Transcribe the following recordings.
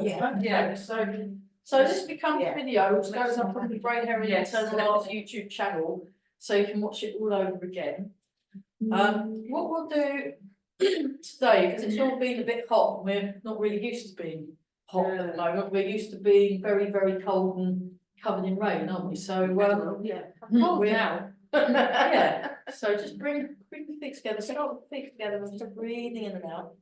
Yeah. So this becomes a video which goes up on the Grey Heron Internal Arts YouTube channel, so you can watch it all over again. What we'll do today, because it's all been a bit hot, we're not really used to being hot at the moment. We're used to being very, very cold and covered in rain, aren't we? So Cold now. yeah. So just bring the feet together. Start with the feet together and just breathing in and out.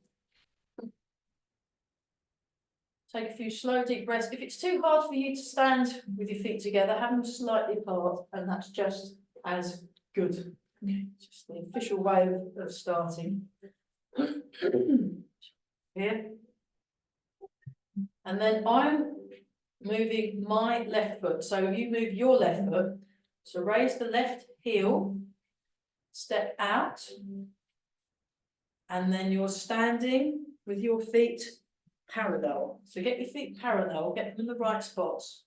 Take a few slow deep breaths. If it's too hard for you to stand with your feet together, have them slightly apart, and that's just as good. Just the official way of starting. Here. And then I'm moving my left foot. So you move your left foot. So raise the left heel, step out, and then you're standing with your feet parallel. So get your feet parallel, get them in the right spots.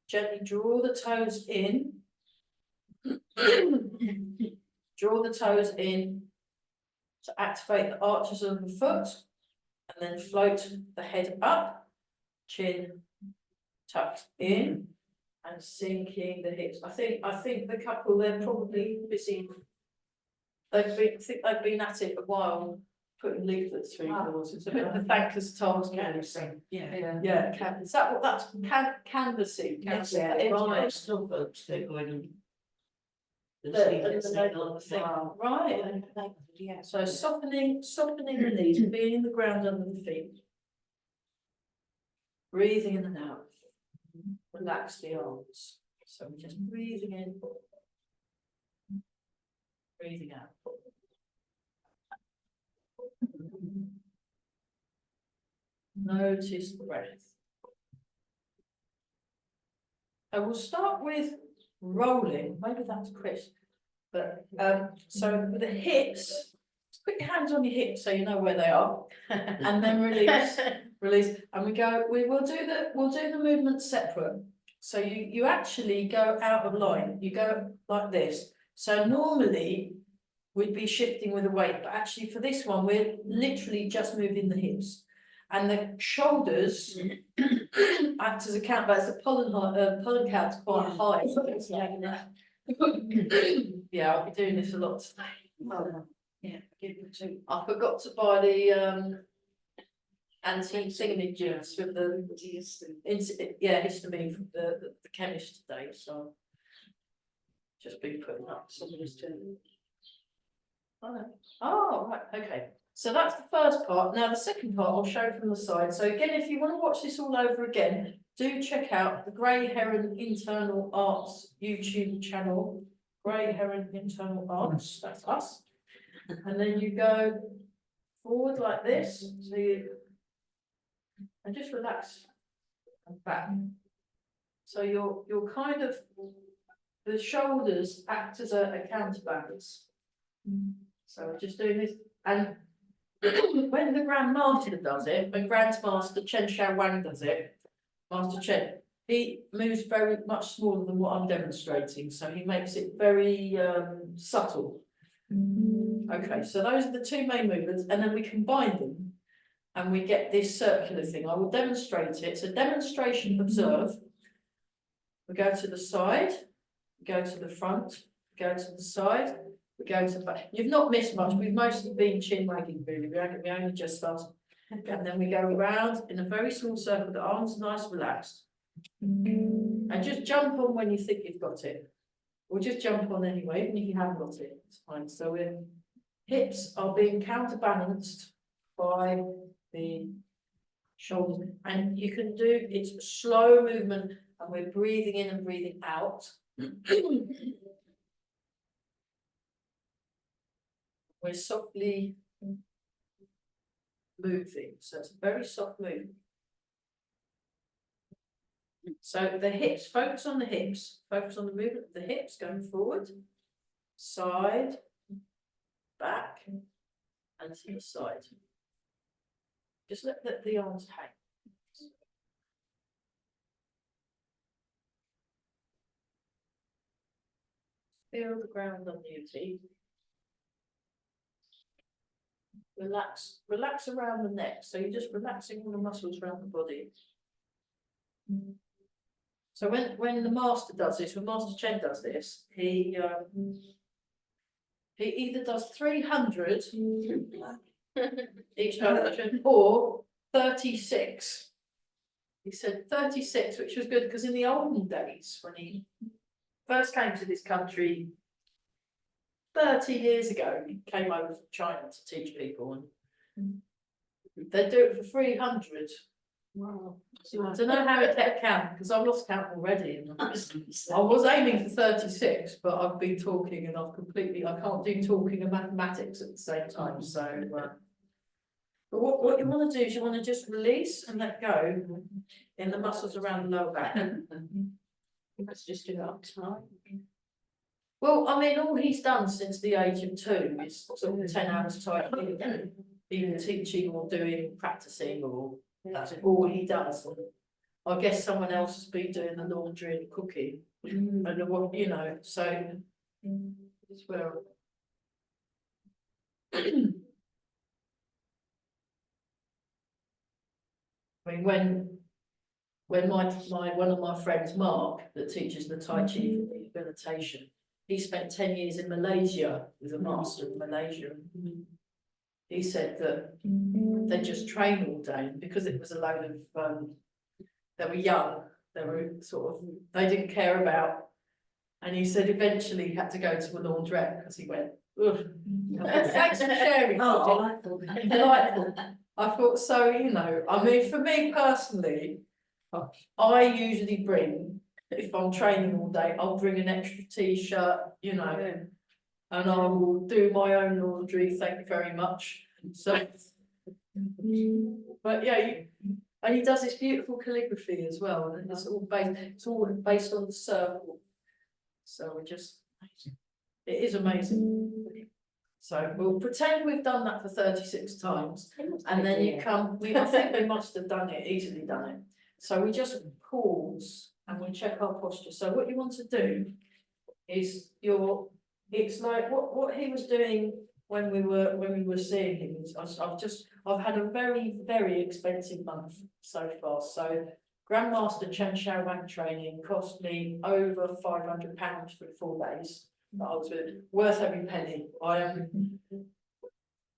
Gently draw the toes in. Draw the toes in to activate the arches of the foot, and then float the head up, chin tucked in, and sinking the hips. I think the couple, they're probably busy. I think they've been at it a while, putting leaflets through doors. It's a bit of a thankless task, canvassing. Yeah. Is that what that's canvassing? Yes, Right. still folks, they're going Right. Yeah. So softening the knees, feeling the ground under the feet. Breathing in and out. Relax the arms. So we're just breathing in. Breathing out. Notice the breath. I will start with rolling. Maybe that's Chris. But so with the hips, put your hands on your hips so you know where they are, and then release, release. And we'll do the movement separate. So you actually go out of line. You go like this. So normally we'd be shifting with the weight, but actually for this one we're literally just moving the hips. And the shoulders act as a counterbalance. The pollen count's quite high. Yeah, I'll be doing this a lot today. Yeah, I forgot to buy the anti-thingamages with the histamine from the chemist today. So just been putting up some of this too. Oh, right, okay. So that's the first part. Now the second part I'll show from the side. So again, if you want to watch this all over again, do check out the Grey Heron Internal Arts YouTube channel. Grey Heron Internal Arts, that's us. And then you go forward like this. So and just relax and back. So you're kind of, the shoulders act as a counterbalance. So we're just doing this, and when the Grand Master does it, when Grand Master Chen Shao Wang does it, Master Chen, he moves very much smaller than what I'm demonstrating, so he makes it very subtle. Okay, so those are the two main movements, and then we combine them, and we get this circular thing. I will demonstrate it. So demonstration, observe. We go to the side, we go to the front, we go to the side. We go to the back. You've not missed much. We've mostly been chin wagging, really. We only just started. And then we go around in a very small circle, the arms nice, relaxed. And just jump on when you think you've got it. Or just jump on anyway, even if you haven't got it. It's fine. So hips are being counterbalanced by the shoulders. And you can do, it's a slow movement, and we're breathing in and breathing out. We're softly moving, so it's a very soft movement. So the hips, focus on the hips, focus on the movement of the hips going forward, side, back, and to the side. Just let the arms hang. Feel the ground under your feet. relax around the neck. So you're just relaxing all the muscles around the body. So when the master does this, when Master Chen does this, he either does 300 each direction or 36. He said 36, which was good because in the olden days, when he first came to this country 30 years ago, he came over from China to teach people, and they do it for 300. Wow. I don't know how it kept count because I've lost count already. And I was aiming for 36, but I've been talking and I can't do talking and mathematics at the same time. So, but what you want to do is you want to just release and let go in the muscles around the lower back. Let's just do that time. Well, I mean, all he's done since the age of 2 is sort of 10 hours time, either teaching or doing practicing, or that's all he does. And I guess someone else has been doing the laundry and cooking, and what so as well. I mean, when my one of my friends, Mark, that teaches the Tai Chi rehabilitation, he spent 10 years in Malaysia with a master in Malaysia. He said that they just train all day because it was a load of they were young, they were they didn't care about, and he said eventually he had to go to a laundrette because he went, ugh. Thanks for sharing. Oh, Delightful. I thought so, I mean, for me personally, I usually bring, if I'm training all day, I'll bring an extra t-shirt, and I will do my own laundry, thank you very much. So, but yeah, and he does this beautiful calligraphy as well, and it's all based on the circle. So it is amazing. So we'll pretend we've done that for 36 times, and then I think we must have easily done it. So we just pause and we check our posture. So what you want to do is it's like what he was doing when we were seeing him. I've had a very, very expensive month so far. So Grandmaster Chen Xiaowang training cost me over £500 for the 4 days. That I was worth every penny. I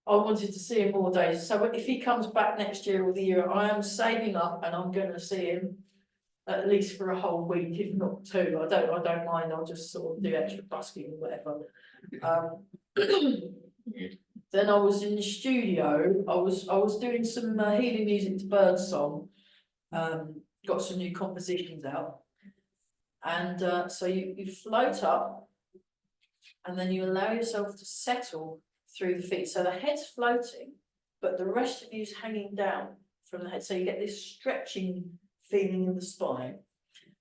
wanted to see him more days. So if he comes back next year or the year, I am saving up and I'm going to see him at least for a whole week, if not 2. I don't mind. I'll just sort of do extra busking or whatever. Then I was in the studio. I was doing some healing music to birdsong. Got some new compositions out, and so you float up. And then you allow yourself to settle through the feet. So the head's floating, but the rest of you is hanging down from the head. So you get this stretching feeling in the spine.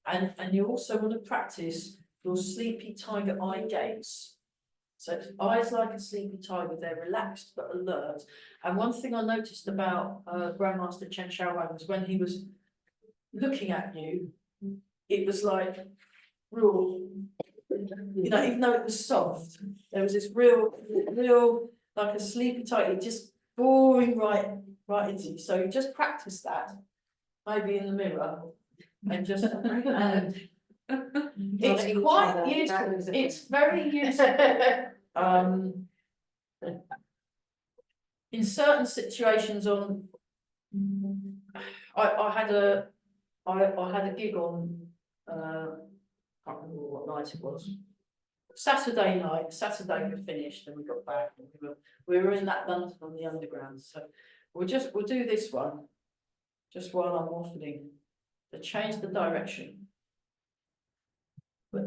And you also want to practice your sleepy tiger eye gaze. So it's eyes like a sleepy tiger, they're relaxed but alert. And one thing I noticed about Grandmaster Chen Xiaowang was when he was looking at you, it was like real. Even though it was soft, there was this real, like a sleepy tiger, just boring right into you. So just practice that, maybe in the mirror, and just. It's quite useful. It's very useful. In certain situations, I had a gig on. I can't remember what night it was. Saturday night. Saturday we finished and we got back and we were in that London on the Underground. So we'll do this one just while I'm waffling to change the direction. But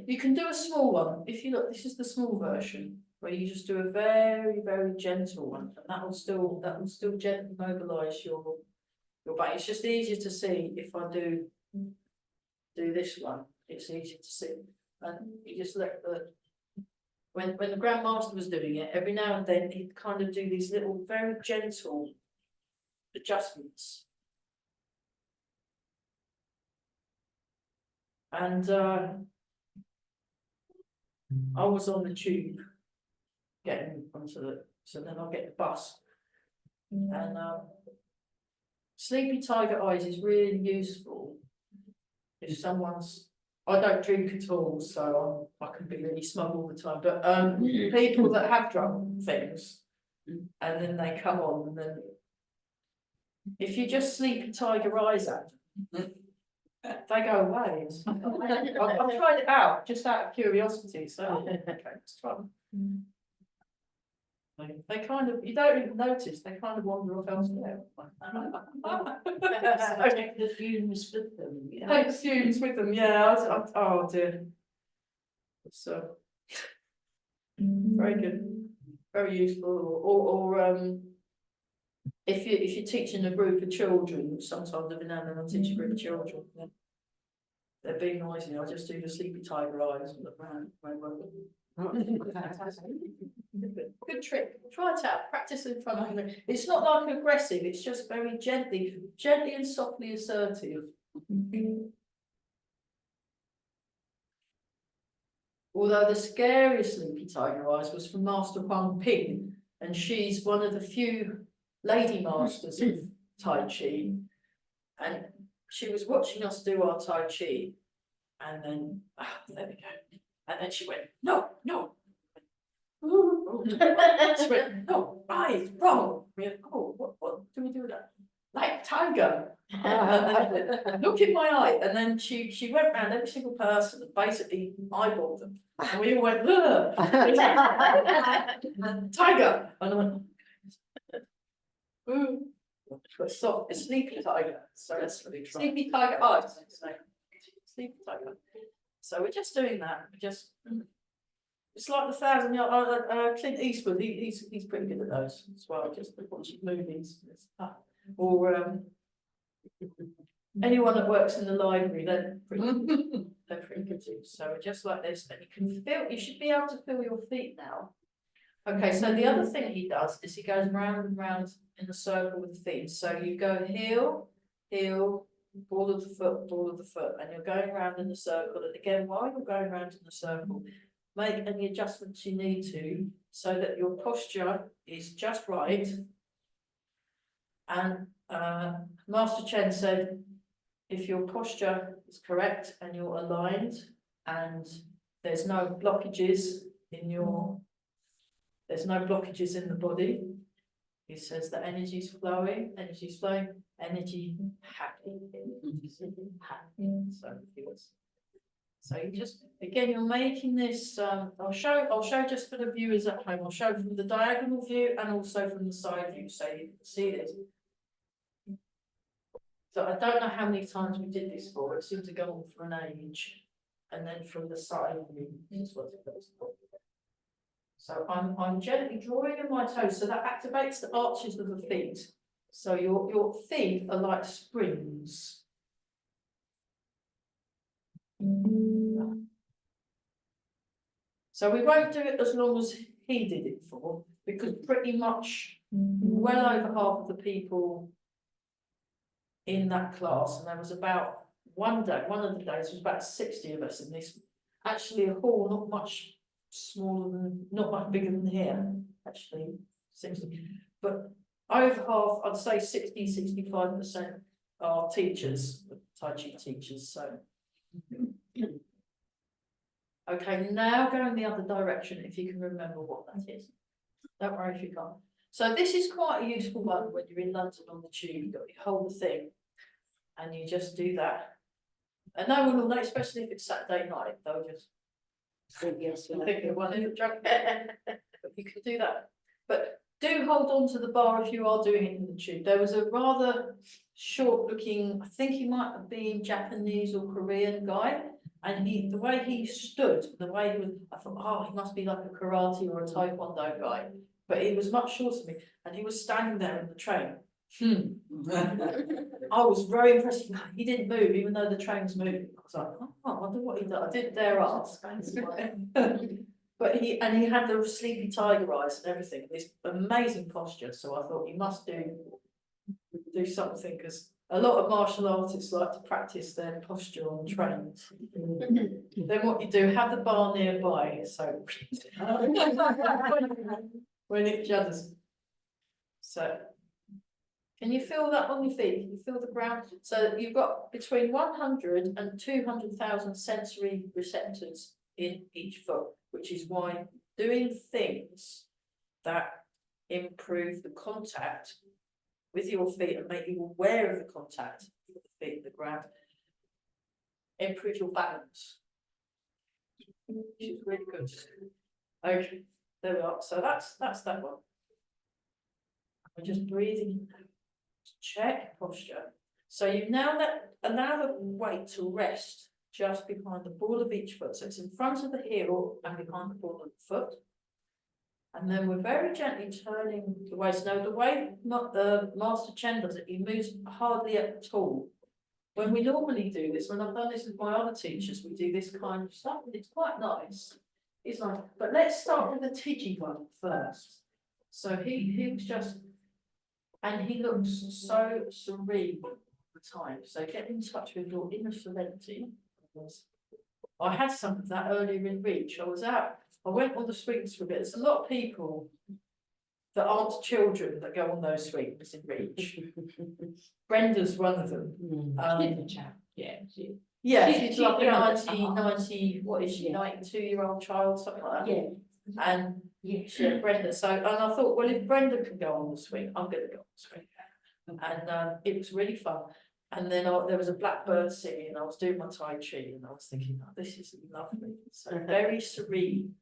you can do a small one. If you look, this is the small version where you just do a very, very gentle one, and that will still gently mobilize your back. It's just easier to see if I do this one. It's easy to see, and you just let when the Grandmaster was doing it, every now and then he'd kind of do these little very gentle adjustments, and I was on the tube getting onto the so then I'll get the bus. And Sleepy Tiger Eyes is really useful if someone's, I don't drink at all, so I can be really smug all the time, but people that have drunk things and then they come on and then if you just Sleepy Tiger Eyes at them, they go away. I've tried it out just out of curiosity, so okay, let's try them. They kind of, you don't even notice, they kind of wander off elsewhere. Take the fumes with them. Yeah. Take students with them, yeah, oh dear. So. Very good, very useful, or if you're teaching a group of children, sometimes every now and then I'll teach a group of children. Yeah. They're being noisy, I just do the Sleepy Tiger Eyes and look around. Good trick, try it out, practice in front of them. It's not like aggressive, it's just very gently and softly assertive. Although the scariest Sleepy Tiger Eyes was from Master Huang Ping, and she's one of the few lady masters of Tai Chi, and she was watching us do our Tai Chi, and then, there we go, and then she went, no. She went, no, eyes, wrong. We went, oh, what do we do with that? Like tiger. Look in my eye, and then she went round every single person and basically eyeballed them, and we all went, tiger, and I went, soft, it's Sleepy Tiger, so that's Sleepy Tiger Eyes. Sleepy Tiger. So we're just doing that. It's like the 1,000-yard. Clint Eastwood. He's pretty good at those as well. Just watching movies, or anyone that works in the library. They're pretty good too. So just like this, and you can feel. You should be able to feel your feet now. Okay. So the other thing he does is he goes round and round in a circle with the feet. So you go heel, ball of the foot, and you're going around in the circle. And again, while you're going around in the circle, make any adjustments you need to so that your posture is just right. And Master Chen said, if your posture is correct and you're aligned and there's no blockages in the body, he says that energy is flowing, energy happy. So you just, again, you're making this, I'll show just for the viewers at home, I'll show from the diagonal view and also from the side view, so you can see this. So I don't know how many times we did this for, it seemed to go on for an age, and then from the side view, this is what it goes for. So I'm gently drawing in my toes, so that activates the arches of the feet. So your feet are like springs. So we won't do it as long as he did it for, because pretty much well over half of the people in that class, and there was about one of the days was about 60 of us in this, actually a hall not much bigger than here, actually, seems to be, but over half, I'd say 60–65% are teachers, Tai Chi teachers, so. Okay, now go in the other direction if you can remember what that is. Don't worry if you can't. So this is quite a useful one when you're in London on the tube. You've got your whole thing and you just do that. And no one will know, especially if it's Saturday night, they'll just Yes, think of one in the drunk. But you can do that. But do hold on to the bar if you are doing it in the tube. There was a rather short looking, I think he might have been Japanese or Korean guy. And the way he stood, the way he was, I thought, oh, he must be like a karate or a taekwondo guy. But he was much shorter than me, and he was standing there in the train. I was very impressed. He didn't move, even though the train was moving. I was like, oh, I wonder what he did. I didn't dare ask. But he had the Sleepy Tiger Eyes and everything. This amazing posture. So I thought, you must do something, because a lot of martial artists like to practice their posture on trains. Then what you do, have the bar nearby, so when it shudders. So, can you feel that on your feet? Can you feel the ground? So you've got between 100 and 200,000 sensory receptors in each foot, which is why doing things that improve the contact with your feet and make you aware of the contact with the feet and the ground, improve your balance, which is really good. Okay, there we are. So that's that one. We're just breathing. Check posture. So you've now allow the weight to rest just behind the ball of each foot. So it's in front of the heel and behind the ball of the foot. And then we're very gently turning the waist. Now, the way Master Chen does it, he moves hardly at all. When we normally do this, when I've done this with my other teachers, we do this kind of stuff, and it's quite nice. It's like, but let's start with the Tiji one first. So he was just, and he looks so serene all the time. So get in touch with your inner serenity. I had some of that earlier in Reach. I went on the swings for a bit. There's a lot of people that aren't children that go on those swings in Reach. Brenda's one of them. She's like a 90, what is she, 92-year-old child, something like that. Yeah. And yeah, Brenda. So, and I thought, well, if Brenda can go on the swing, I'm going to go on the swing. And it was really fun. And then there was a blackbird singing, and I was doing my Tai Chi, and I was thinking, oh, this is lovely. So very serene.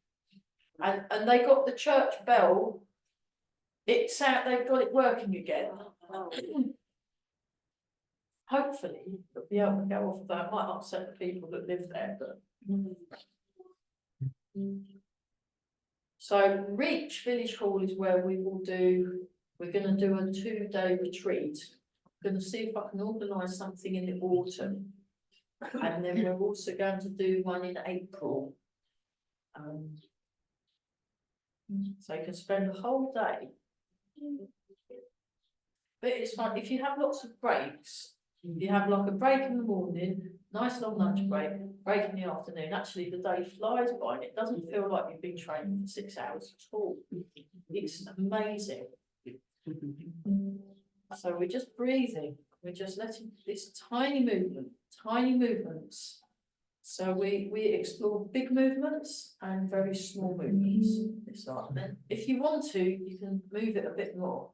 And they got the church bell. It's out. They've got it working again. Hopefully, they'll be able to go off of that. It might upset the people that live there, but. So Reach Village Hall is where we're going to do a 2-day retreat. I'm going to see if I can organise something in the autumn. And then we're also going to do one in April. So you can spend the whole day. But it's fun, if you have lots of breaks, you have like a break in the morning, nice long lunch break in the afternoon, actually the day flies by and it doesn't feel like you've been training for 6 hours at all. It's amazing. So we're just breathing, we're just letting this tiny movements. So we explore big movements and very small movements. And then if you want to, you can move it a bit more.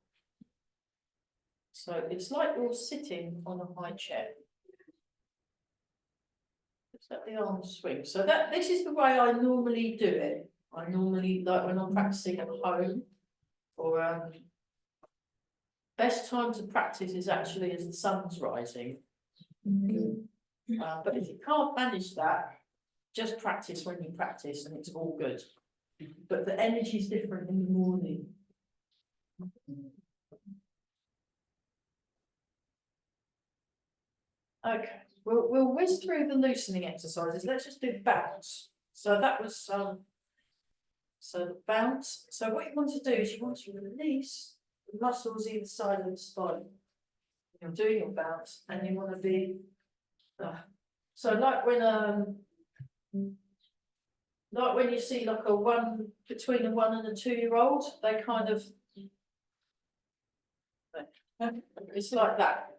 So it's like you're sitting on a high chair. Just let the arms swing. So this is the way I normally do it. I normally, like when I'm practicing at home, or best time to practice is actually as the sun's rising. But if you can't manage that, just practice when you practice and it's all good. But the energy is different in the morning. Okay, we'll whiz through the loosening exercises. Let's just do bounce. So that was so the bounce. So what you want to do is you want to release the muscles either side of the spine. You're doing your bounce, and you want to be. So like when you see like between a 1 and a 2-year-old, they kind of. It's like that.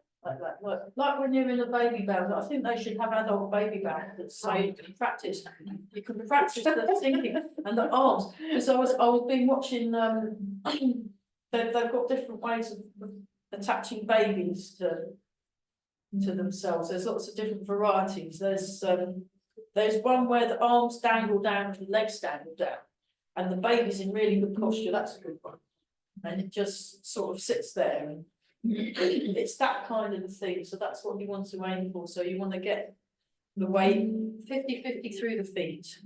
Like when you're in a baby bound, I think they should have adult baby bound that say you can practice the thinking and the arms. Because I was been watching they've got different ways of attaching babies to themselves. There's lots of different varieties. There's one where the arms dangle down and the legs dangle down, and the baby's in really good posture. That's a good one, and it just sort of sits there and. It's that kind of thing, so that's what you want to aim for. So you want to get the weight 50-50 through the feet.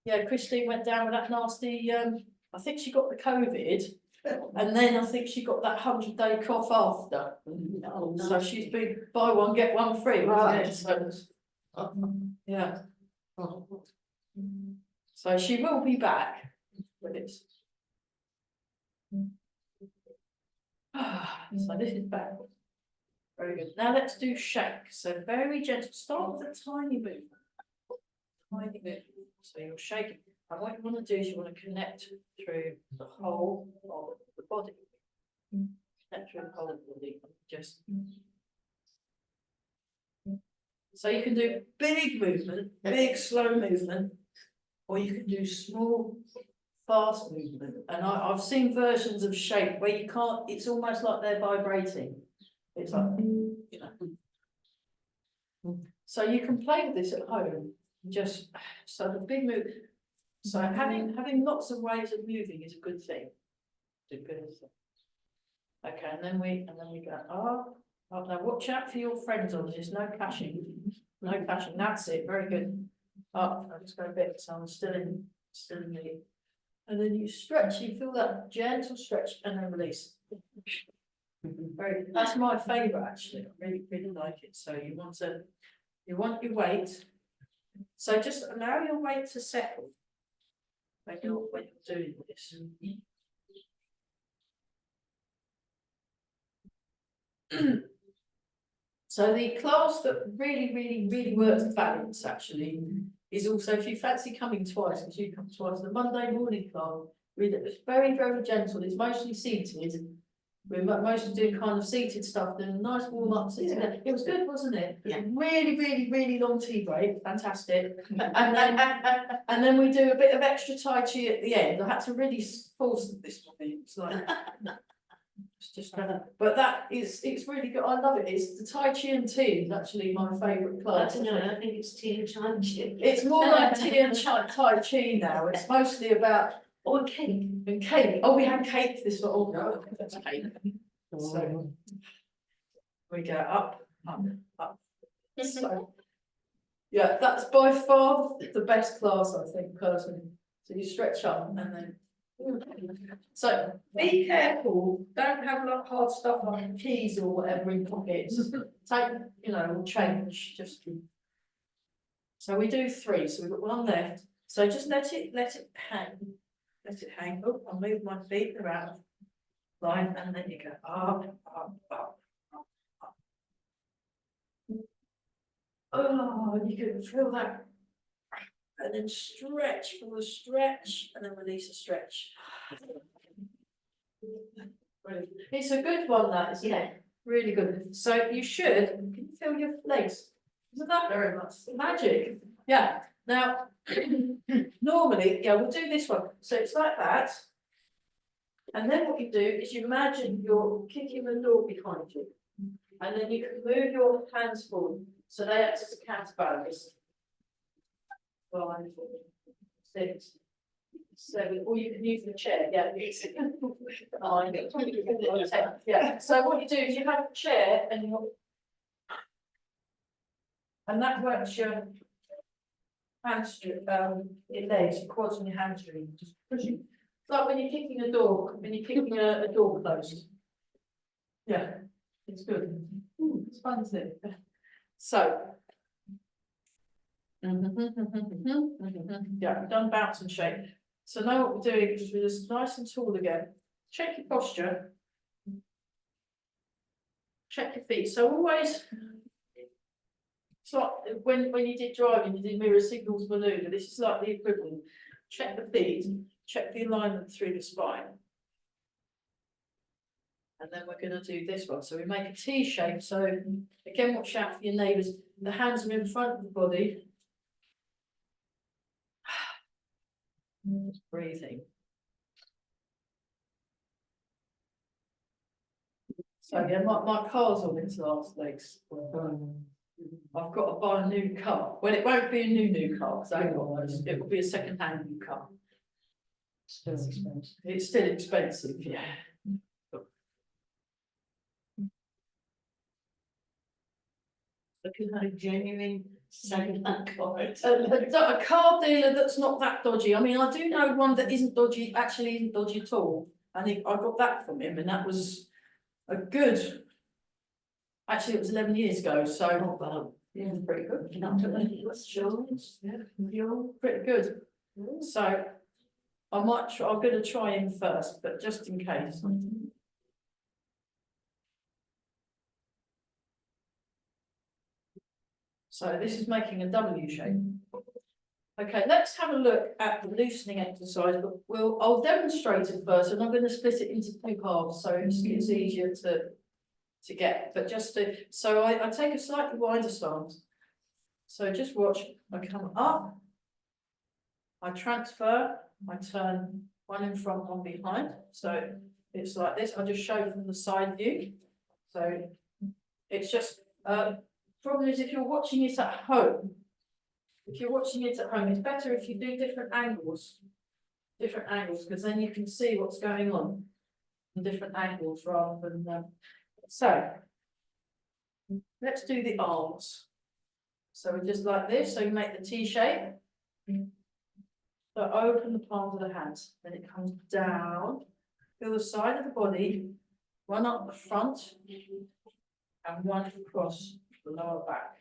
Yeah, Christine went down with that nasty, I think she got the COVID, and then I think she got that 100-day cough after. So she's been buy one, get one free. Right. Yeah. So she will be back with it. So this is backward. Very good. Now let's do shake. So very gentle. Start with a tiny movement. tiny bit, so you're shaking. And what you want to do is you want to connect through the whole of the body. Connect through the whole of the body, just. So you can do big movement, big slow movement, or you can do small, fast movement. And I've seen versions of shape where you can't, it's almost like they're vibrating. It's like, you know. So you can play with this at home, just, so the big move. So having lots of ways of moving is a good thing. It's a good thing. Okay, and then we go up. Oh, now watch out for your friends on this. No clashing. No clashing. That's it. Very good. Up. I'll just go a bit. So I'm still in the. And then you stretch. You feel that gentle stretch, and then release. Very. That's my favourite actually. I really like it. So you want your weight. So just allow your weight to settle when you're doing this. So the class that really works balance actually is also, if you fancy coming twice, because you come twice, the Monday morning class, it's very gentle, it's mostly seated. We're mostly doing kind of seated stuff, then a nice warm up sitting there. It was good, wasn't it? Yeah. Really long tea break, fantastic. And then we do a bit of extra Tai Chi at the end. I had to really force this one in. It's like it's just but it's really good. I love it. It's the Tai Chi and tea is actually my favourite I class. don't know, I think it's tea and Tai Chi. It's more like tea and Tai Chi now. It's mostly about Or cake. and cake. Oh, we had cake this one. Oh no, that's cake. So we go up. So yeah, that's by far the best class, I think, personally. So you stretch up and then. So be careful, don't have like hard stuff like keys or whatever in pockets. Take, or change, just. So we do 3, so we've got 1 left. So just let it hang. Let it hang. Oh, I'll move my feet around. Line, and then you go up. Oh, and you can feel that. And then stretch for the stretch, and then release a stretch. Brilliant. It's a good one, that, isn't it? Really good. So you should, can you feel your legs? Isn't that very much magic? Yeah. Now, normally, yeah, we'll do this one. So it's like that. And then what you do is you imagine you're kicking the door behind you. And then you can move your hands forward. So they act as a counterbalance. 5, 6, 7, or you can use the chair, yeah. 9, 10, yeah. So what you do is you have a chair and that works your hamstring, your legs, your quads and your hamstring. Just pushing. It's like when you're kicking a door, a door closed. Yeah, it's good. It's fun, isn't it? So. Yeah, I've done bounce and shake. So now what we're doing is we're just nice and tall again. Check your posture. Check your feet. So always, it's like when you did driving, you did mirror signals manoeuvre. This is like the equivalent. Check the feet, check the alignment through the spine. And then we're going to do this one. So we make a T shape. So again, watch out for your neighbours. The hands are in front of the body. Breathing. So yeah, my car's on its last legs. I've got to buy a new car. Well, it won't be a new car, so it will be a second-hand new car. Still expensive. It's still expensive, yeah. Looking at a genuine second-hand car. A car dealer that's not that dodgy. I mean, I do know one that isn't dodgy, actually isn't dodgy at all. I think I got that from him, and that was a good. Actually, it was 11 years ago, so yeah, it was pretty good. Not to let you assurance. Yeah, pretty good. So I'm going to try him first, but just in case. So this is making a W shape. Okay, let's have a look at the loosening exercise, but I'll demonstrate it first, and I'm gonna split it into two halves, so it's easier to get, but just to, so I take a slightly wider stance. So just watch, I come up, I transfer, I turn one in front, one behind, so it's like this, I'll just show from the side view. So it's just, problem is if you're watching it at home, it's better if you do different angles, because then you can see what's going on in different angles rather than, so let's do the arms. So we're just like this, so you make the T shape. So open the palms of the hands, then it comes down, feel the side of the body, one up the front, and one across the lower back.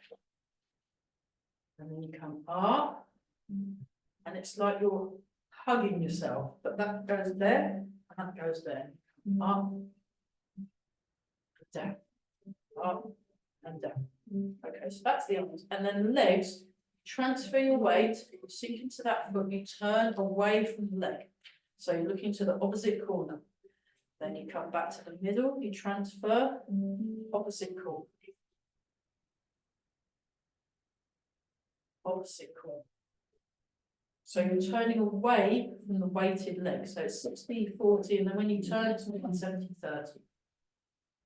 And then you come up, and it's like you're hugging yourself, but that goes there, and that goes there. Up, down, up, and down. Okay, so that's the arms. And then the legs, transfer your weight, you sink into that foot, you turn away from the leg. So you're looking to the opposite corner. Then you come back to the middle, you transfer, opposite corner. Opposite corner. So you're turning away from the weighted leg. So it's 60-40, and then when you turn, it's more like 70-30.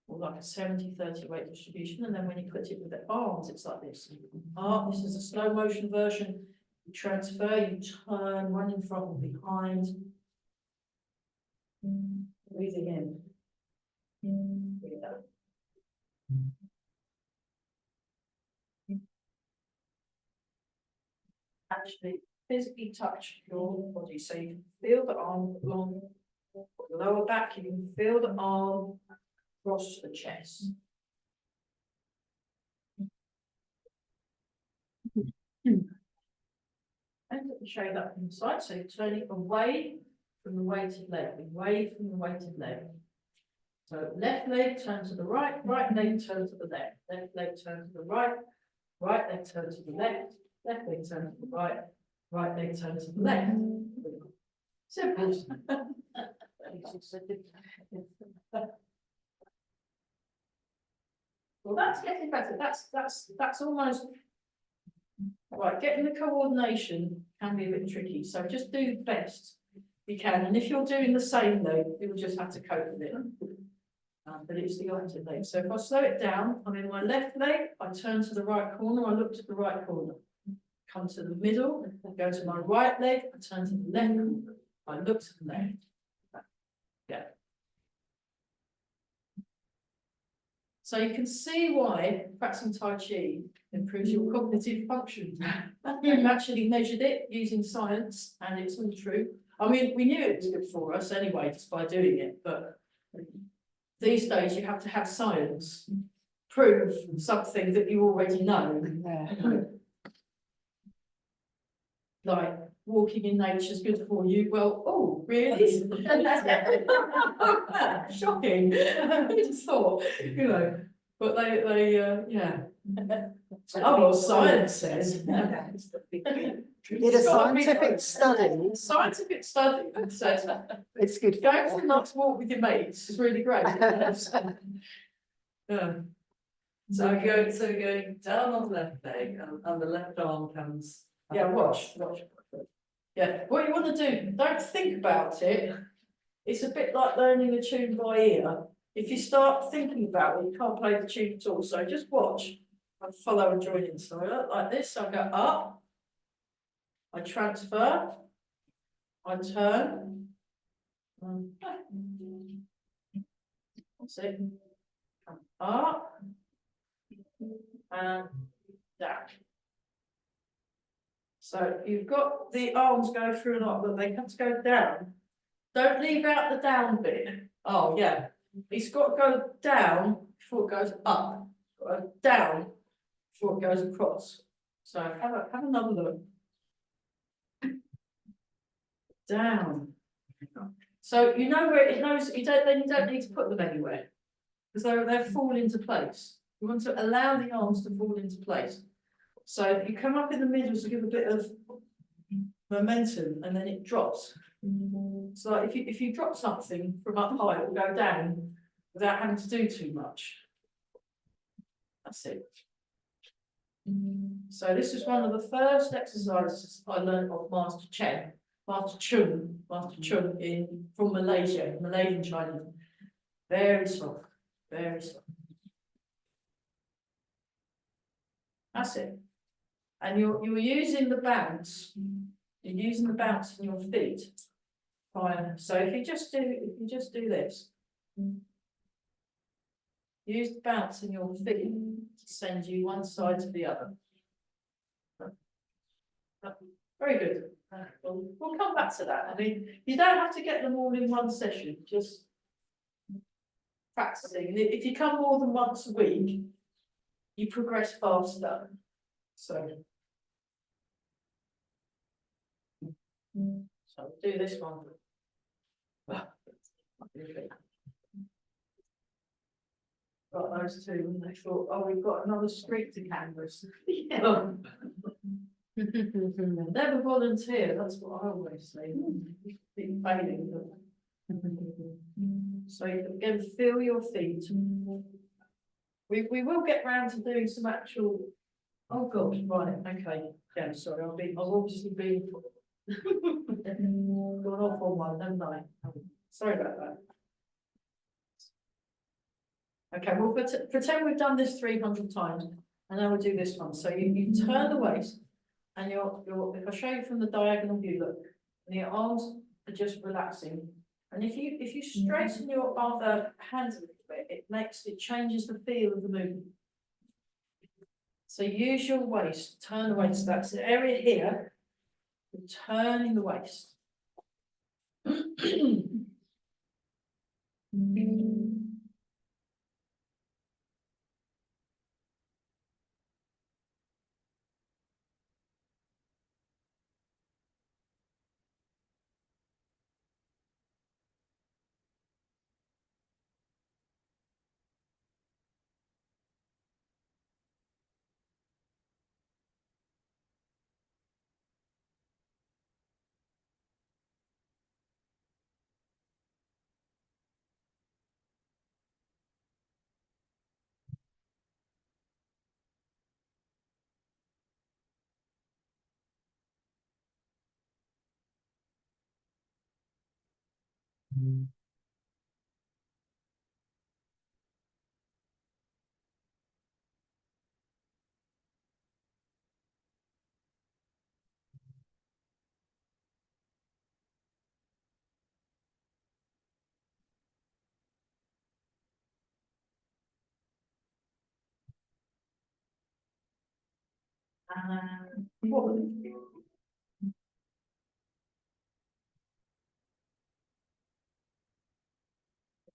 Or like a 70-30 weight distribution, and then when you put it with the arms, it's like this. This is a slow motion version. You transfer, you turn, one in front or behind. Breathing in. Breathe out. Actually, physically touch your body, so you can feel the arm along the lower back, you can feel the arm across the chest. And let me show you that from the side. So you're turning away from the weighted leg, away from the weighted leg. So left leg turn to the right, right leg turn to the left, left leg turn to the right, right leg turn to the left, left leg turn to the right, right leg turn to the left. Simple. Well, that's getting better. That's almost right. Getting the coordination can be a bit tricky. So just do the best you can. And if you're doing the same leg, you'll just have to cope with it. But it's the opposite leg. So if I slow it down, I'm in my left leg, I turn to the right corner, I look to the right corner. Come to the middle, go to my right leg, I turn to the left corner, I look to the left. Yeah. So you can see why practicing Tai Chi improves your cognitive function. We've actually measured it using science, and it's all true. I mean, we knew it was good for us anyway, just by doing it, but these days you have to have science prove something that you already know. Like walking in nature is good for you. Well, oh, really? Shocking. Who'd have thought, you know, but yeah. Oh, well, science says. Did a scientific study. Scientific study says It's good. going for a nice walk with your mates is really great. Yeah. So going down on the left leg and the left arm comes. Yeah, watch. Yeah, what you want to do, don't think about it. It's a bit like learning a tune by ear. If you start thinking about it, you can't play the tune at all. So just watch and follow and join in. So I look like this, I go up, I transfer, I turn. That's it. Come up and down. So you've got the arms go through and up, but they have to go down. Don't leave out the down bit. Oh yeah, it's got to go down before it goes up. Down before it goes across. So have another look. Down. So you know where it knows. You don't need to put them anywhere because they'll fall into place. You want to allow the arms to fall into place. So you come up in the middle to give a bit of momentum and then it drops. So like if you drop something from up high, it will go down without having to do too much. That's it. So this is one of the first exercises I learned of Master Chung in from Malaysia, Malaysian Chinese. Very soft, very soft. That's it. And you're using the bounce. You're using the bounce in your feet. Fine. So if you just do this. Use the bounce in your feet to send you one side to the other. Very good. We'll come back to that. I mean, you don't have to get them all in one session, just practicing. And if you come more than once a week, you progress faster. So do this one. Got those two, and they thought, oh, we've got another street to canvas. Yeah. Never volunteer, that's what I always say. Keep failing. So again, feel your feet. We will get round to doing some actual. Oh God, right, okay. Yeah, sorry, I've obviously been gone off on one, haven't I? Sorry about that. Okay, well, pretend we've done this 300 times, and now we'll do this one. So you turn the waist, and if I show you from the diagonal view, look, and your arms are just relaxing. And if you straighten your other hands a little bit, it changes the feel of the movement. So use your waist, turn the waist. That's the area here. You're turning the waist.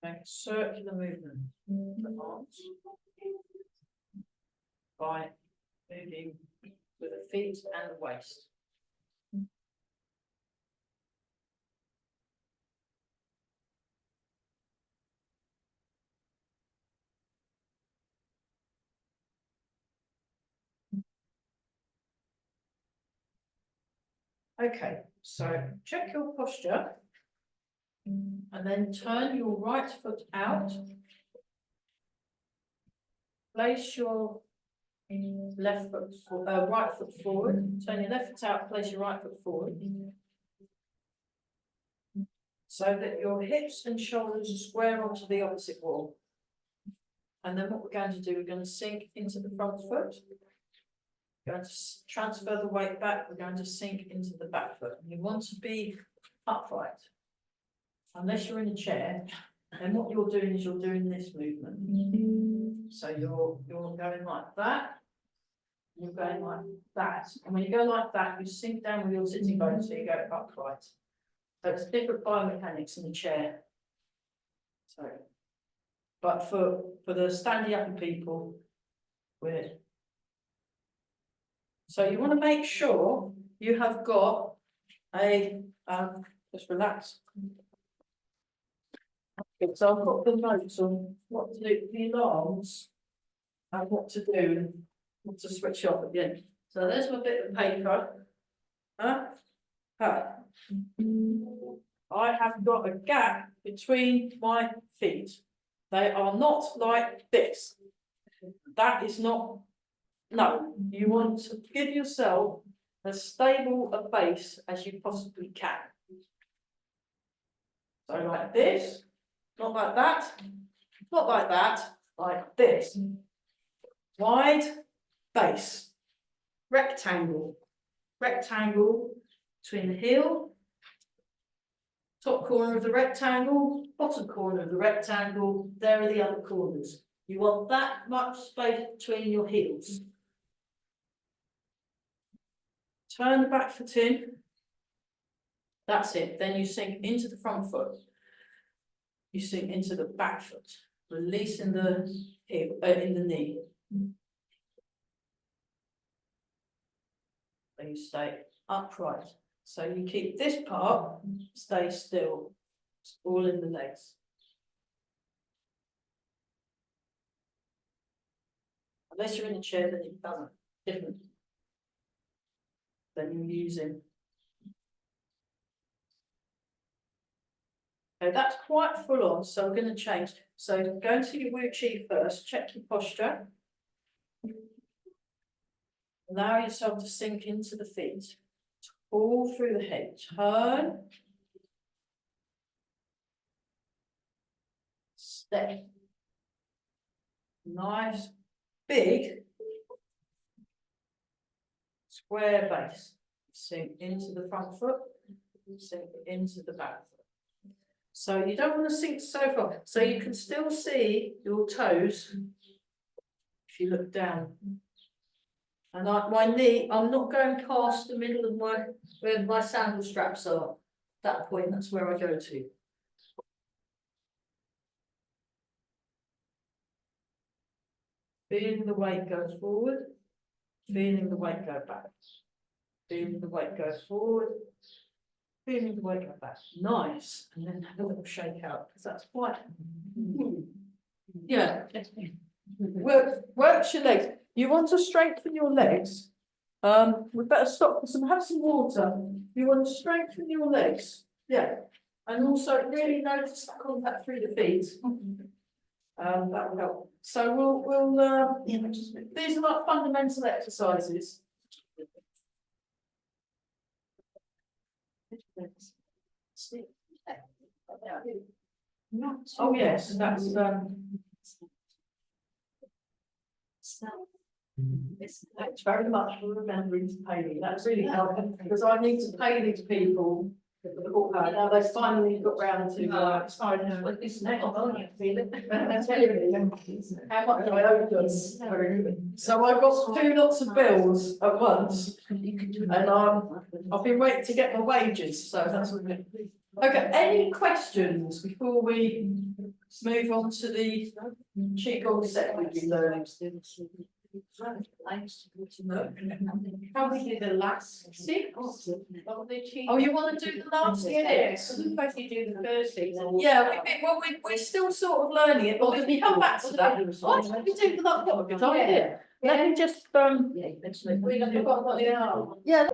Make a circular movement. The arms by moving with the feet and the waist. Okay, so check your posture and then turn your right foot out. Place your right foot forward. Turn your left foot out, place your right foot forward. So that your hips and shoulders are square onto the opposite wall. And then what we're going to do, we're going to sink into the front foot. We're going to transfer the weight back, we're going to sink into the back foot. You want to be upright. Unless you're in a chair, then what you're doing is you're doing this movement. So you're going like that, you're going like that. And when you go like that, you sink down with your sitting bones, so you go upright. So it's different biomechanics in the chair. So, but for the standing up people, we're. So you want to make sure you have got a just relax. Okay, so I've got the notes on what to do with the alarms and what to do and what to switch off again. So there's my bit of paper. Okay. I have got a gap between my feet. They are not like this. That is not, no, you want to give yourself as stable a base as you possibly can. So like this, not like that, not like that, like this. Wide base, rectangle, rectangle between the heel, top corner of the rectangle, bottom corner of the rectangle, there are the other corners. You want that much space between your heels. Turn the back foot in. That's it. Then you sink into the front foot. You sink into the back foot, releasing the hip, in the knee. So you stay upright. So you keep this part, stay still. It's all in the legs. Unless you're in a chair, then it doesn't. Different. Then you're using. Okay, that's quite full on, so we're going to change. So go into your Wu Chi first, check your posture. Allow yourself to sink into the feet. All through the head. Turn. Step. Nice, big, square base. Sink into the front foot, sink into the back foot. So you don't want to sink so far. So you can still see your toes if you look down. And my knee, I'm not going past the middle of where my sandal straps are. At that point, that's where I go to. Feeling the weight go forward, feeling the weight go back. Feeling the weight go forward, feeling the weight go back. Nice. And then have a little shake out, because that's quite, yeah. Works your legs. You want to strengthen your legs. We better stop and have some water. You want to strengthen your legs. Yeah. And also really notice the contact through the feet. That will help. So we'll these are like fundamental exercises. Oh yes, that's thanks very much for remembering to pay me. That's really helpful because I need to pay these people. Now they finally got round to how much I owe them. So I got 2 lots of bills at once, and I've been waiting to get my wages. So that's what good. Okay. Any questions before we move on to the Qigong set we've been learning? How we do the last 6? Oh, you want to do the last 6? Suppose you do the first 6. Yeah, we're still sort of learning it, but we can come back to that. Why don't we do the last? What a good idea. Let me just yeah.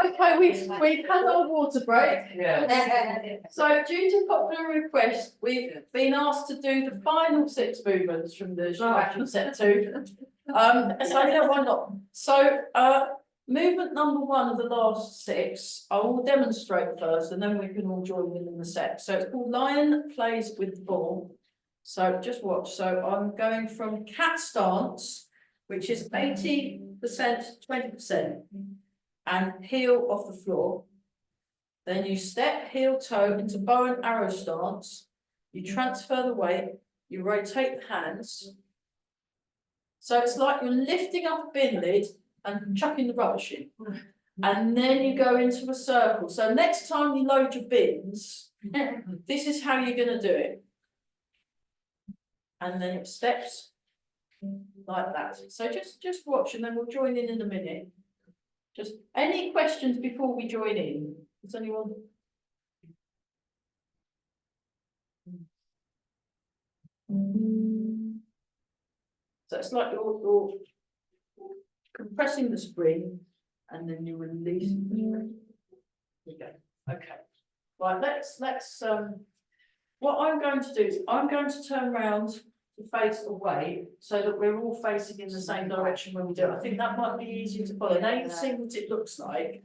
Okay, we've had our water break. Yeah. So due to popular request, we've been asked to do the final 6 movements from the Shiatsu set 2. So yeah, why not? So movement number 1 of the last 6, I will demonstrate first and then we can all join in the set. So it's called Lion Plays with Ball. So just watch. So I'm going from cat stance, which is 80%, 20%. And heel off the floor. Then you step heel toe into bow and arrow stance. You transfer the weight. You rotate the hands. So it's like you're lifting up a bin lid and chucking the rubbish in. And then you go into a circle. So next time you load your bins, this is how you're going to do it. And then it steps like that. So just watch and then we'll join in a minute. Just any questions before we join in? Does anyone? So it's like you're compressing the spring and then you release the spring. we go, okay. Right, what I'm going to do is, I'm going to turn round to face away, so that we're all facing in the same direction when we do it. I think that might be easier to follow. Now you've seen what it looks like,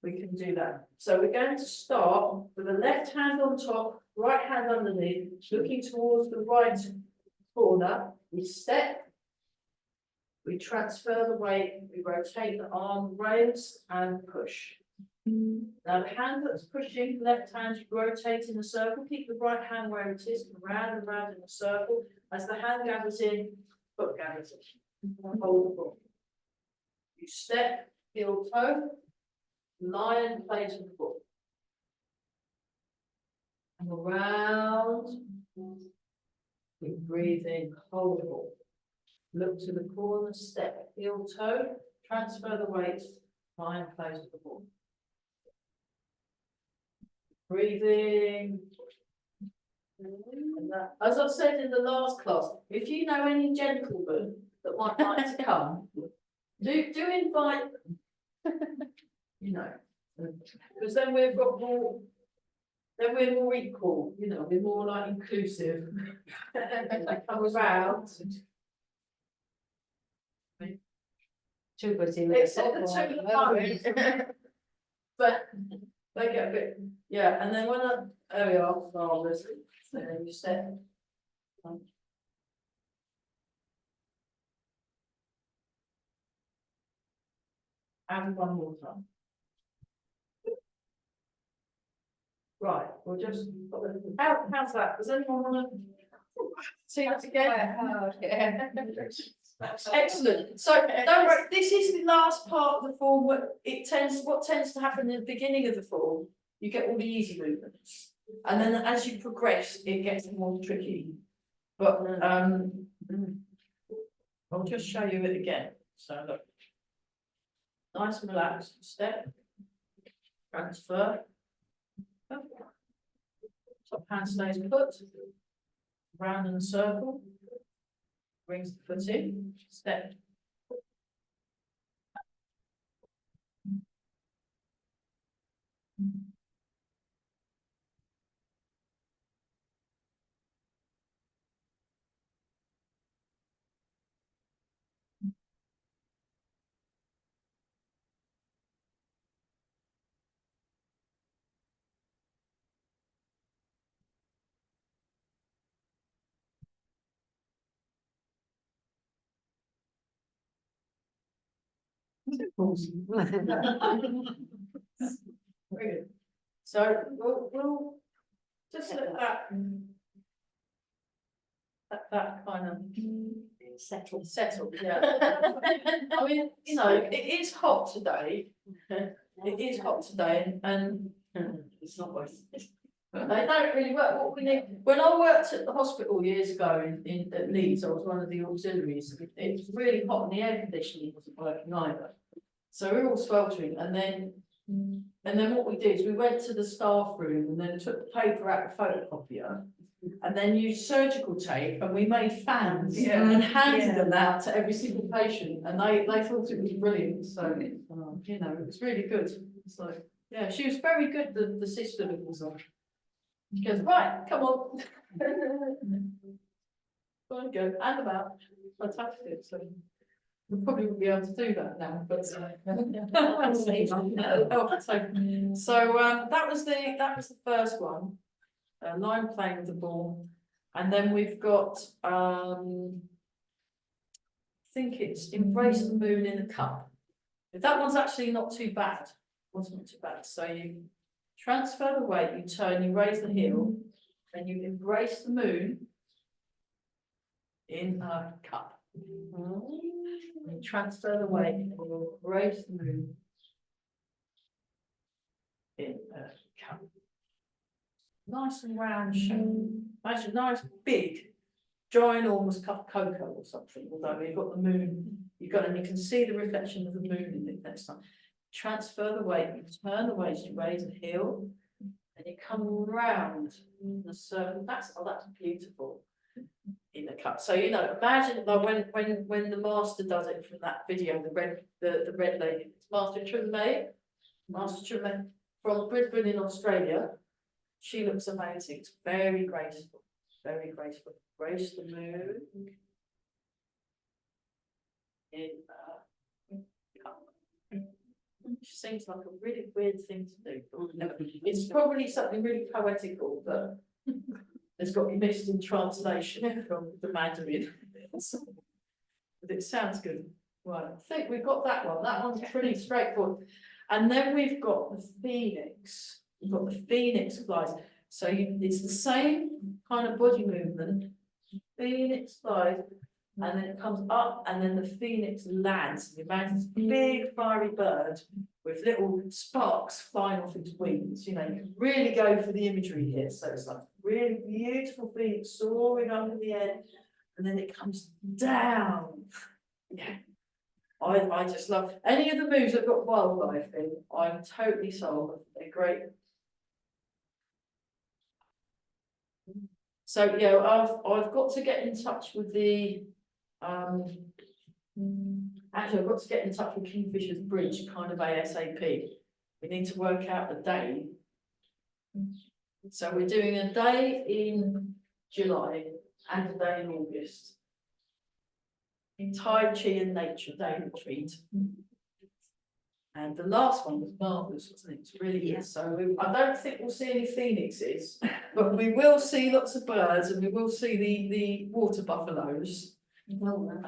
we can do that. So we're going to start with the left hand on top, right hand underneath, looking towards the right corner. We step, we transfer the weight, we rotate the arm, raise and push. Now the hand that's pushing, left hand, you rotate in a circle, keep the right hand where it is, around and round in a circle. As the hand gathers in, foot gathers in, hold the ball. You step, heel toe, lion plays with the ball. And around, we breathe in, hold the ball. Look to the corner, step, heel toe, transfer the weight, lion plays with the ball. Breathing. And that, as I said in the last class, if you know any gentlemen that might like to come, do invite them. You know, because then we've got more, then we're more equal, you know, we're more like inclusive. They come around. Except the two at home. But they get a bit, yeah, and then when there we are, marvellous, so then you step. And one more time. Right, we'll just, how's that, does anyone want to see that again? Excellent, so don't worry, this is the last part of the form, what tends to happen in the beginning of the form, you get all the easy movements. And then as you progress, it gets more tricky. But I'll just show you it again, so look. Nice and relaxed, step, transfer. Top hand stays put, round in a circle, brings the foot in, step. Very good. So we'll just let that kind of settle, yeah. I mean, you know, it is hot today. It is hot today, and It's not worth it. they don't really work. What we need, when I worked at the hospital years ago in at Leeds, I was one of the auxiliaries. It was really hot, and the air conditioning wasn't working either. So we were all sweltering, and then what we did is we went to the staff room and then took the paper out the photocopier, and then used surgical tape, and we made fans and handed them out to every single patient, and they thought it was brilliant. So you know, it was really good. So yeah, she was very good. The sister that was on. She goes, right, come on. Go, and about. Fantastic. So we probably wouldn't be able to do that now, but so that was the first one. Line playing with the ball, and then we've got I think it's embrace the moon in the cup. That one's actually not too bad. One's not too bad. So you transfer the weight, you turn, you raise the heel, and you embrace the moon in a cup. You transfer the weight, and you embrace the moon in a cup. Nice and round shape. Actually, nice big, ginormous cup of cocoa or something. Although you've got the moon, and you can see the reflection of the moon in it next time. Transfer the weight, you turn the weight, you raise the heel, and you come round in a circle. That's beautiful in the cup. So you know, imagine like when the master does it from that video, the red lady, it's Master Tremaine. from Brisbane in Australia. She looks amazing, it's very graceful, very graceful. Grace the moon. In, which seems like a really weird thing to do. It's probably something really poetical, but it's got missed in translation from the Mandarin. But it sounds good. Right, I think we've got that one. That one's pretty straightforward. And then we've got the Phoenix. We've got the Phoenix flies. So it's the same kind of body movement. Phoenix flies, and then it comes up, and then the Phoenix lands. You imagine this big fiery bird with little sparks flying off its wings. You know, you can really go for the imagery here. So it's like really beautiful Phoenix soaring up in the air, and then it comes down. Yeah. I just love any of the moves that got wildlife in. I'm totally sold. They're great. So yeah, I've got to get in touch with the actually I've got to get in touch with Kingfisher's Bridge kind of ASAP. We need to work out the day. So we're doing a day in July and a day in August. In Tai Chi and Nature Day retreat. And the last one was marvellous, wasn't it? It's really good. So I don't think we'll see any phoenixes, but we will see lots of birds, and we will see the water buffaloes. And they were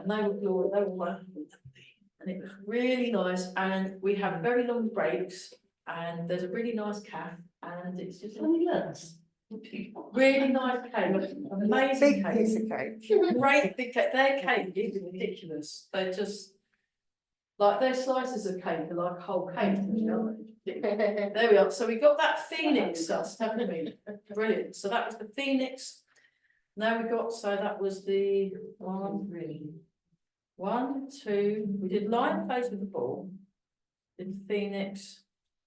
and it was really nice. And we have very long breaks, and there's a really nice cafe, and it's just really nice. Really nice cake, amazing Big piece cake. of cake. Great big cake. Their cake is ridiculous. They're just like their slices of cake are like whole cake. There we are. So we got that Phoenix dust, haven't we? Brilliant. So that was the Phoenix. Now we got, so that was the one, two. We did lion face with the ball. Did Phoenix.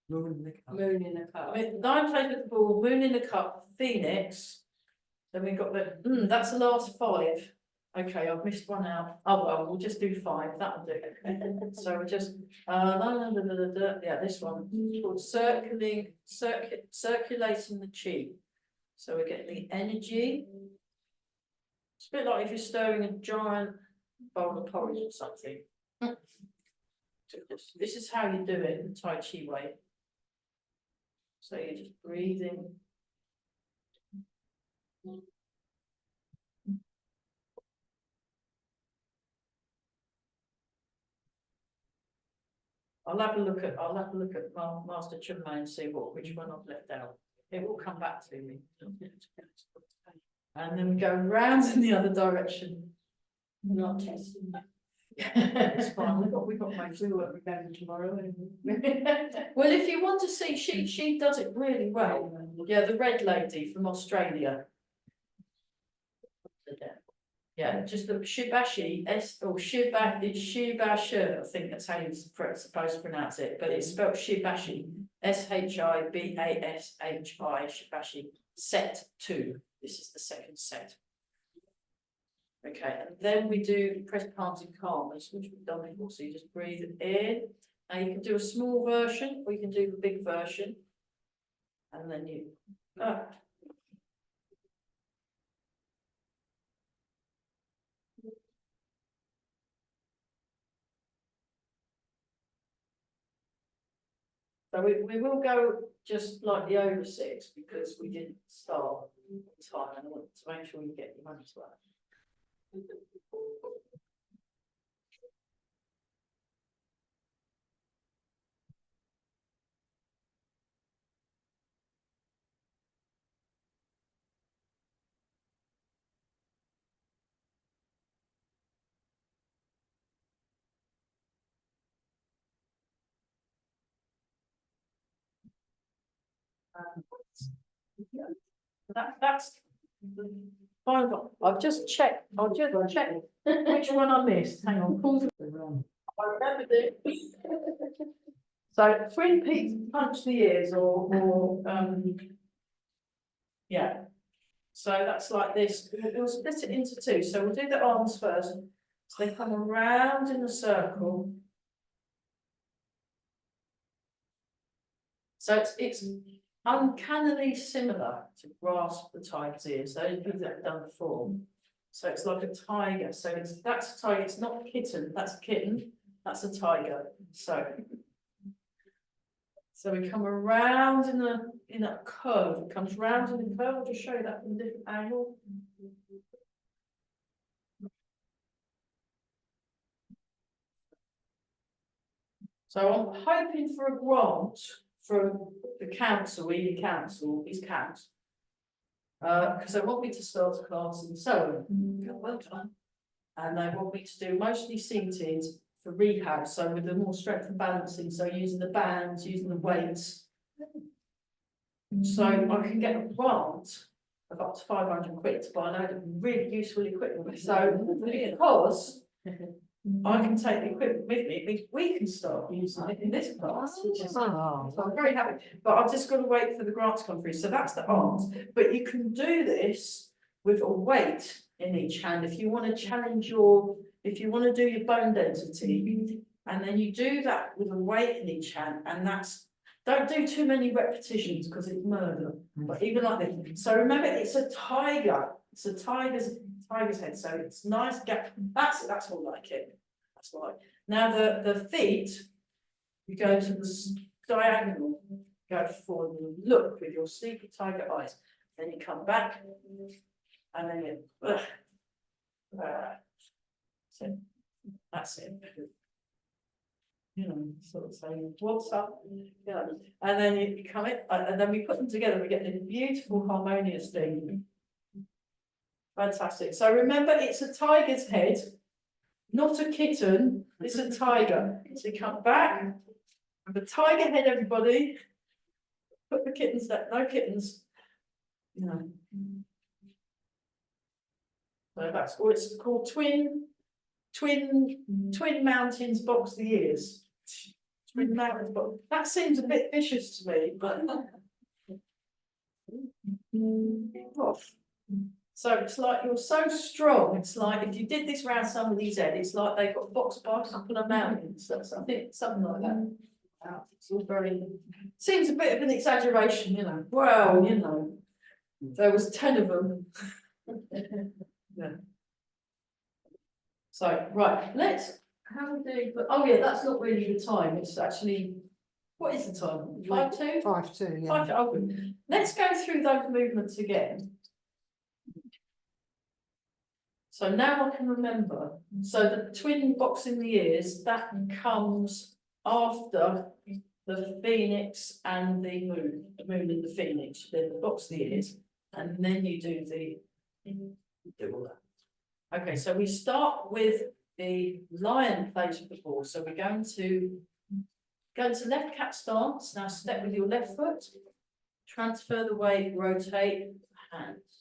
Moon in the cup. Lion face with the ball, moon in the cup, Phoenix. Then we got the, that's the last five. Okay, I've missed one out. Oh, well, we'll just do five, that'll do it. So we're just, yeah, this one, it's called circulating the chi. So we're getting the energy. It's a bit like if you're stirring a giant bowl of porridge or something. This is how you do it the Tai Chi way. So you're just breathing. I'll have a look at Master Chun Mai and see which one I've left out. It will come back to me. And then we go round in the other direction. Not testing. It's fine. We've got my flu work remember tomorrow. Well, if you want to see, she does it really well. Yeah, the red lady from Australia. Yeah, just the Shibashi, Shibasha, I think that's how you're supposed to pronounce it, but it's spelled Shibashi, Shibashi, Shibashi, set 2. This is the second set. Okay, and then we do press palms in calmness, which we've done before, so you just breathe in. Now you can do a small version, or you can do the big version. And then you, So we will go just slightly over 6 because we didn't start on time, and I want to make sure you get your money to that. That's the final. I've just checked. I'll just check which one I missed. Hang on. I remembered it. So Twin Peaks punch the ears, or yeah. So that's like this. We'll split it into 2. So we'll do the arms first. So they come around in a circle. So it's uncannily similar to grasp the tiger's ears, those people that have done before. So it's like a tiger, so that's a tiger, it's not a kitten, that's a kitten, that's a tiger, so. So we come around in a curve, it comes round in a curve, I'll just show you that from a different angle. So I'm hoping for a grant from the council, Ely Council, is count. Because they want me to start a class in sewing. Well done. And they want me to do mostly seated for rehab, so with the more strength and balancing, so using the bands, using the weights. So I can get a grant of up to 500 quid to buy a load of really useful equipment. So because I can take the equipment with me, it means we can start using it in this class, which is, Oh, so I'm very happy. But I've just got to wait for the grant to come through. So that's the art. But you can do this with a weight in each hand if you want to challenge if you want to do your bone density, and then you do that with a weight in each hand, and don't do too many repetitions because it's murder. But even like this. So remember, it's a tiger. It's a tiger's head. So it's nice gap. That's more like it. That's why. Now the feet, you go to the diagonal, go forward and look with your sleepy tiger eyes. Then you come back, and then you. So that's it. You know, sort of saying, what's up? Yeah. And then you come in, and then we put them together, we get this beautiful harmonious thing. Fantastic. So remember, it's a tiger's head, not a kitten, it's a tiger. So you come back, the tiger head, everybody. Put the kittens there, no kittens. You know. So that's, or it's called twin mountains box the ears. Twin mountains box. That seems a bit vicious to me, but. So it's like you're so strong, it's like if you did this around somebody's head, it's like they've got box bars up on a mountain, so I think something like that. It's all very, seems a bit of an exaggeration, you know, well, you know, there was 10 of them. Yeah. So, right, let's, how we do, but, oh yeah, that's not really the time, it's actually, what is the time? 5-2? 5-2, yeah. 5 to open. Let's go through those movements again. So now I can remember. So the twin box in the ears, that comes after the phoenix and the moon and the phoenix, then the box the ears, and then you do all that. Okay, so we start with the lion place of the ball. So we're going to go to left cat stance. Now step with your left foot, transfer the weight, rotate hands.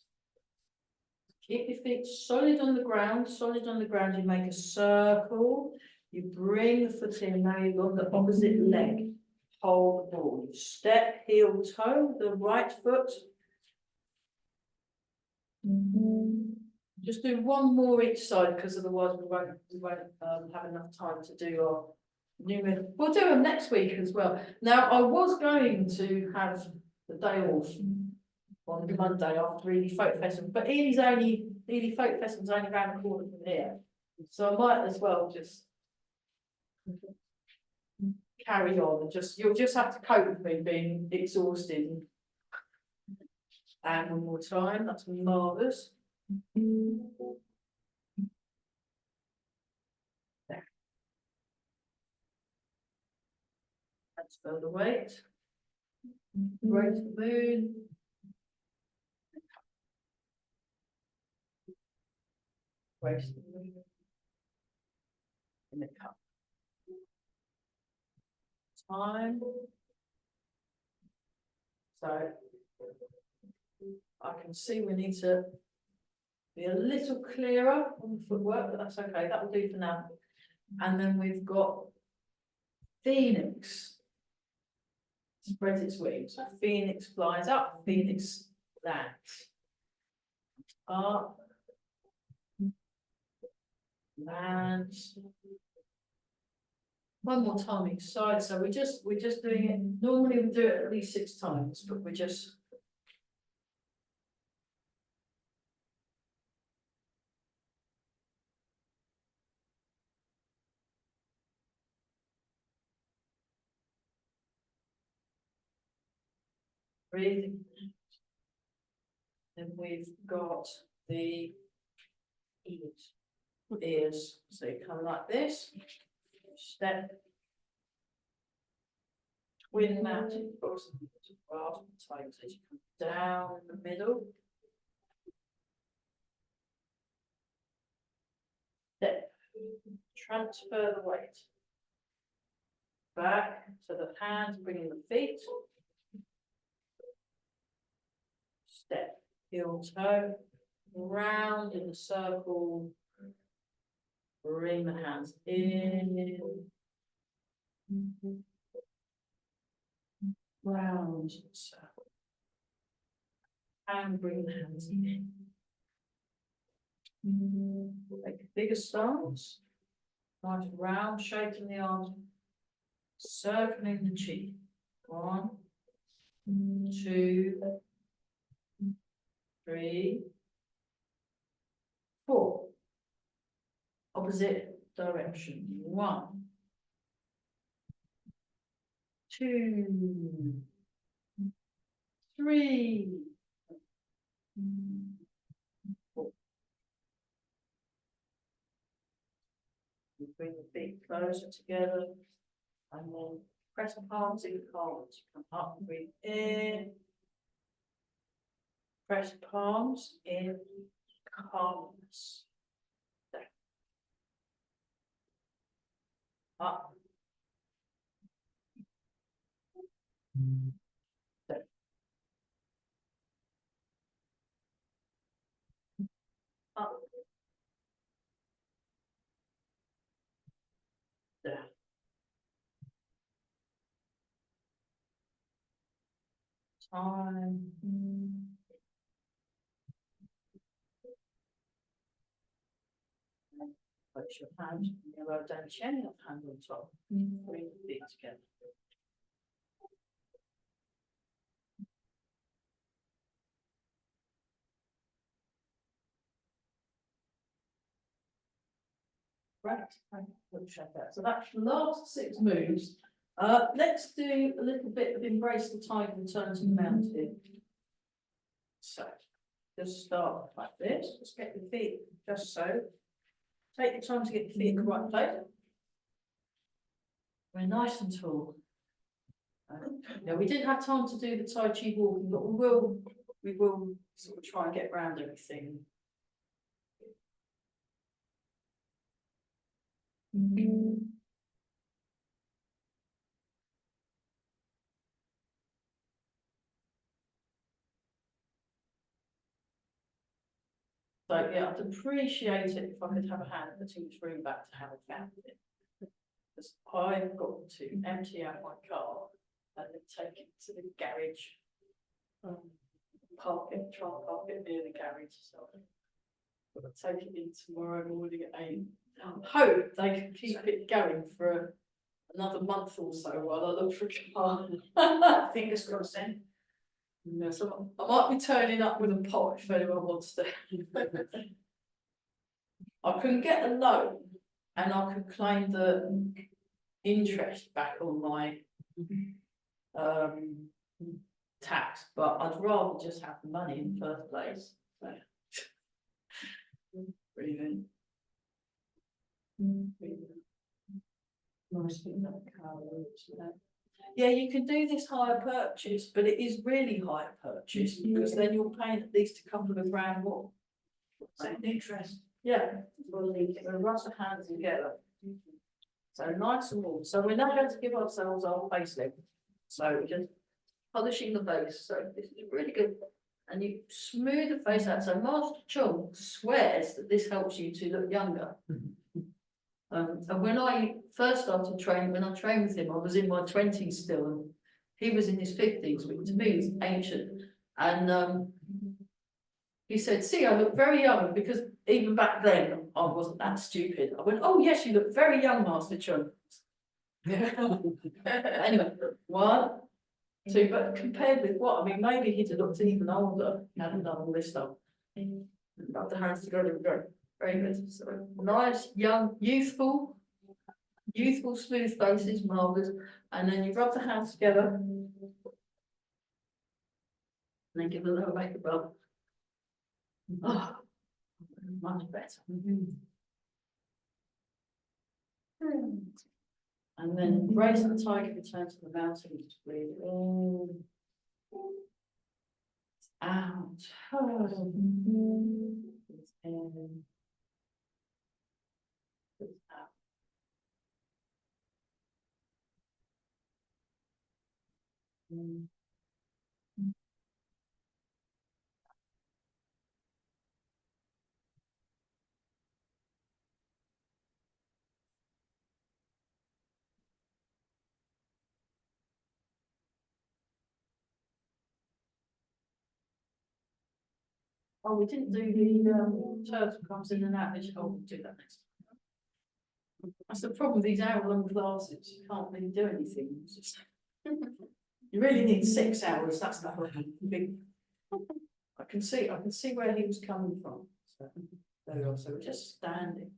Keep your feet solid on the ground, you make a circle, you bring the foot in, now you've got the opposite leg, hold the ball, you step, heel, toe, the right foot. Just do one more each side, because otherwise we won't have enough time to do our new move. We'll do them next week as well. Now, I was going to have the day off on Monday after Ely Folk Festival, but Ely Folk Festival's only around the corner from here, so I might as well just carry on and you'll just have to cope with me being exhausted. And one more time, that's marvellous. There. Transfer the weight. Right to the moon. Waist in the cup. Time. So I can see we need to be a little clearer on the footwork, but that's okay, that will do for now. And then we've got Phoenix. Spreads its wings. So Phoenix flies up, Phoenix lands. Up. Lands. One more time each side, so we're just doing it, normally we do it at least 6 times, but we're just. Breathing. Then we've got the ears, so you come like this, step. Twin mounted across the grasp the toes as you come down in the middle. Step, transfer the weight. Back, so the hands bringing the feet. Step, heel toe, round in the circle. Bring the hands in. Round in the circle. And bring the hands in. Make a bigger stance. Nice round shape in the arms. Circling the cheek. 1, 2, 3, 4. Opposite direction. 1, 2, 3, 4. You bring the feet closer together and then press the palms in calms. Come up, breathe in. Press palms in calmness. Down. Up. Down. Up. Down. Time. Place your hand on your lower down chin, your hand on top. Bring the feet together. Right, we'll check that. So that's the last 6 moves. Let's do a little bit of embrace the tiger and turn to the mountain. So just start like this. Just get your feet just so. Take your time to get your feet in the right place. We're nice and tall. Now we didn't have time to do the Tai Chi walking, but we will sort of try and get around everything. So yeah, I'd appreciate it if I could have a hand putting this room back to how I found it. Because I've got to empty out my car and then take it to the garage. Park it, try and park it near the garage. So I'll take it in tomorrow morning at 8. I hope they can keep it going for another month or so while I look for a car. Fingers crossed then. Yeah, so I might be turning up with a pot if anyone wants to. I can get a loan and I can claim the interest back on my tax, but I'd rather just have the money in the first place. So. Breathe in. Nice thing that car. Yeah, you can do this hire purchase, but it is really hire purchase because then you're paying at least a couple of grand more. So interest. Yeah, we'll rush the hands together. So nice and warm. So we're now going to give ourselves our facelift. So we're just polishing the base. So this is really good. And you smooth the face out. So Master Chung swears that this helps you to look younger. And when I first started training, when I trained with him, I was in my 20s still, and he was in his 50s, which to me was ancient. And he said, "See, I look very young," because even back then I wasn't that stupid. I went, "Oh yes, you look very young, Master Chung." Anyway, 1, 2, but compared with what, I mean, maybe he'd have looked even older, he hadn't done all this stuff. Love the hands together, very good, so nice, young, youthful, smooth faces, marvellous, and then you rub the hands together. And then give a little make rub. Oh, much better. And then raise the tiger, return to the mountain, just breathe in. Out. Breathe in. Breathe out. Oh, we didn't do the turtle comes in and out, we'll do that next time. That's the problem with these hour-long classes, you can't really do anything. It's just- You really need 6 hours, that's the whole big. I can see where he was coming from. So, there we are, so we're just standing.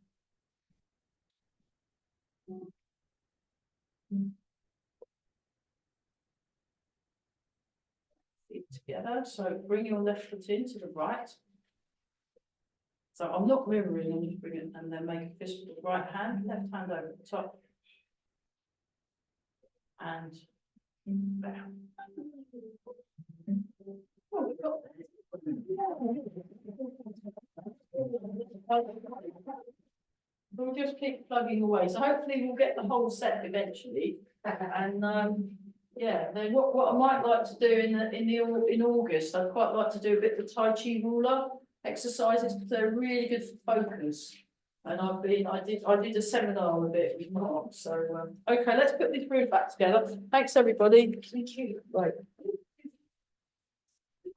Feet together, so bring your left foot in to the right. So I'm not mirroring, I'm just bringing, and then make a fist with the right hand, left hand over the top. And down. Oh, we got there. We'll just keep plugging away, so hopefully we'll get the whole set eventually, and yeah, then what I might like to do in August, I'd quite like to do a bit of the Tai Chi ruler exercises, because they're really good for focus. And I did a seminar of it with Mark, so okay, let's put this room back together. Thanks, everybody. Thank you. Right.